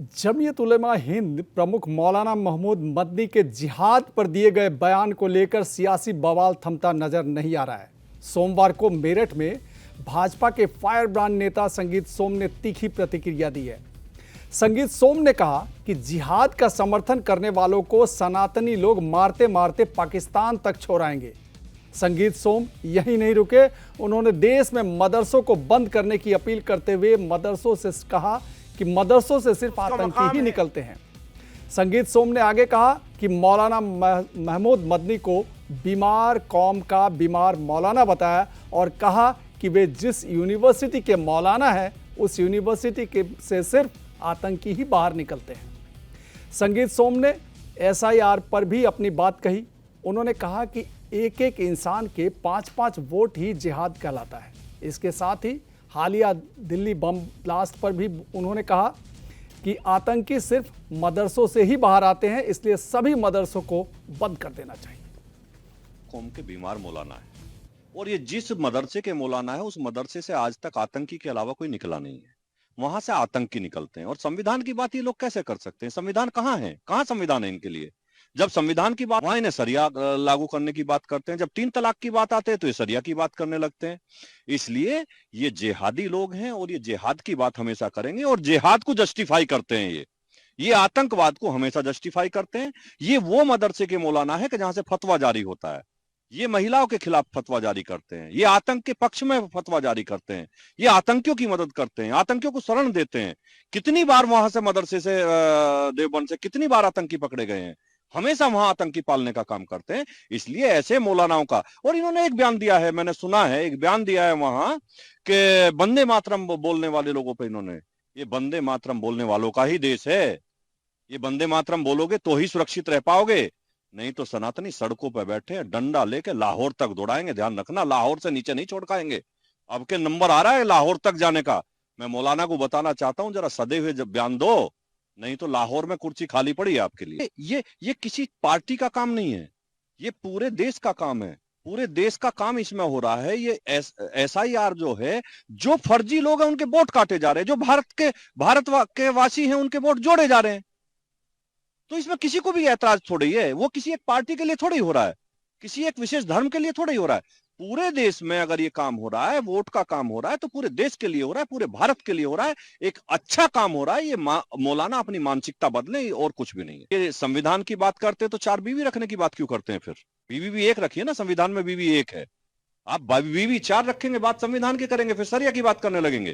जमीयत उलेमा हिंद प्रमुख मौलाना महमूद मदनी के जिहाद पर दिए गए बयान को लेकर सियासी बवाल थमता नजर नहीं आ रहा है। सोमवार को मेरठ में भाजपा के फायर ब्रांड नेता संगीत सोम ने तीखी प्रतिक्रिया दी है। संगीत सोम ने कहा कि जिहाद का समर्थन करने वालों को सनातनी लोग मारते मारते पाकिस्तान तक छोड़ाएंगे। संगीत सोम यही नहीं रुके, उन्होंने देश में मदरसों को बंद करने की अपील करते हुए मदरसों से कहा कि मदरसों से सिर्फ आतंकी ही निकलते हैं। संगीत सोम ने आगे कहा कि मौलाना महमूद मदनी को बीमार कौम का बीमार मौलाना बताया और कहा कि वे जिस यूनिवर्सिटी के मौलाना हैं उस यूनिवर्सिटी के से सिर्फ आतंकी ही बाहर निकलते हैं। संगीत सोम ने SIR पर भी अपनी बात कही। उन्होंने कहा कि एक एक इंसान के 5-5 वोट ही जिहाद कहलाता है। इसके साथ ही हालिया दिल्ली बम ब्लास्ट पर भी उन्होंने कहा कि आतंकी सिर्फ मदरसों से ही बाहर आते हैं, इसलिए सभी मदरसों को बंद कर देना चाहिए। कौम के बीमार मौलाना है और ये जिस मदरसे के मौलाना है उस मदरसे से आज तक आतंकी के अलावा कोई निकला नहीं है। वहां से आतंकी निकलते हैं और संविधान की बात ये लोग कैसे कर सकते हैं? संविधान कहाँ है? कहाँ संविधान है इनके लिए? जब संविधान की बात, वहां इन्हें सरिया लागू करने की बात करते हैं। जब 3 तलाक की बात आते हैं तो ये सरिया की बात करने लगते हैं। इसलिए ये जिहादी लोग हैं और ये जिहाद की बात हमेशा करेंगे और जिहाद को जस्टिफाई करते हैं। ये आतंकवाद को हमेशा जस्टिफाई करते हैं। ये वो मदरसे के मौलाना है कि जहां से फतवा जारी होता है। ये महिलाओं के खिलाफ फतवा जारी करते हैं, ये आतंक के पक्ष में फतवा जारी करते हैं, ये आतंकियों की मदद करते हैं, आतंकियों को शरण देते हैं। कितनी बार वहां से मदरसे से देवबंद से कितनी बार आतंकी पकड़े गए हैं। हमेशा वहां आतंकी पालने का काम करते हैं। इसलिए ऐसे मौलानाओं का, और इन्होंने एक बयान दिया है, मैंने सुना है, एक बयान दिया है वहां के वंदे मातरम बोलने वाले लोगों पे इन्होंने, ये वंदे मातरम बोलने वालों का ही देश है। ये वंदे मातरम बोलोगे तो ही सुरक्षित रह पाओगे, नहीं तो सनातनी सड़कों पर बैठे डंडा लेके लाहौर तक दौड़ाएंगे। ध्यान रखना, लाहौर से नीचे नहीं छोड़ खाएंगे। अब के नंबर आ रहा है लाहौर तक जाने का। मैं मौलाना को बताना चाहता हूं, जरा सदे हुए जब बयान दो, नहीं तो लाहौर में कुर्सी खाली पड़ी है आपके लिए। ये किसी पार्टी का काम नहीं है, ये पूरे देश का काम है। पूरे देश का काम इसमें हो रहा है। ये SIR जो है, जो फर्जी लोग हैं उनके वोट काटे जा रहे हैं, जो भारत के वासी हैं उनके वोट जोड़े जा रहे हैं। तो इसमें किसी को भी ऐतराज थोड़ी है। वो किसी एक पार्टी के लिए थोड़ी हो रहा है, किसी एक विशेष धर्म के लिए थोड़ी हो रहा है। पूरे देश में अगर ये काम हो रहा है, वोट का काम हो रहा है, तो पूरे देश के लिए हो रहा है, पूरे भारत के लिए हो रहा है। एक अच्छा काम हो रहा है। ये मौलाना अपनी मानसिकता बदले और कुछ भी नहीं है। ये संविधान की बात करते हैं तो 4 बीवी रखने की बात क्यों करते हैं? फिर बीवी भी एक रखिए ना, संविधान में बीवी एक है। आप बीवी 4 रखेंगे, बात संविधान की करेंगे, फिर सरिया की बात करने लगेंगे।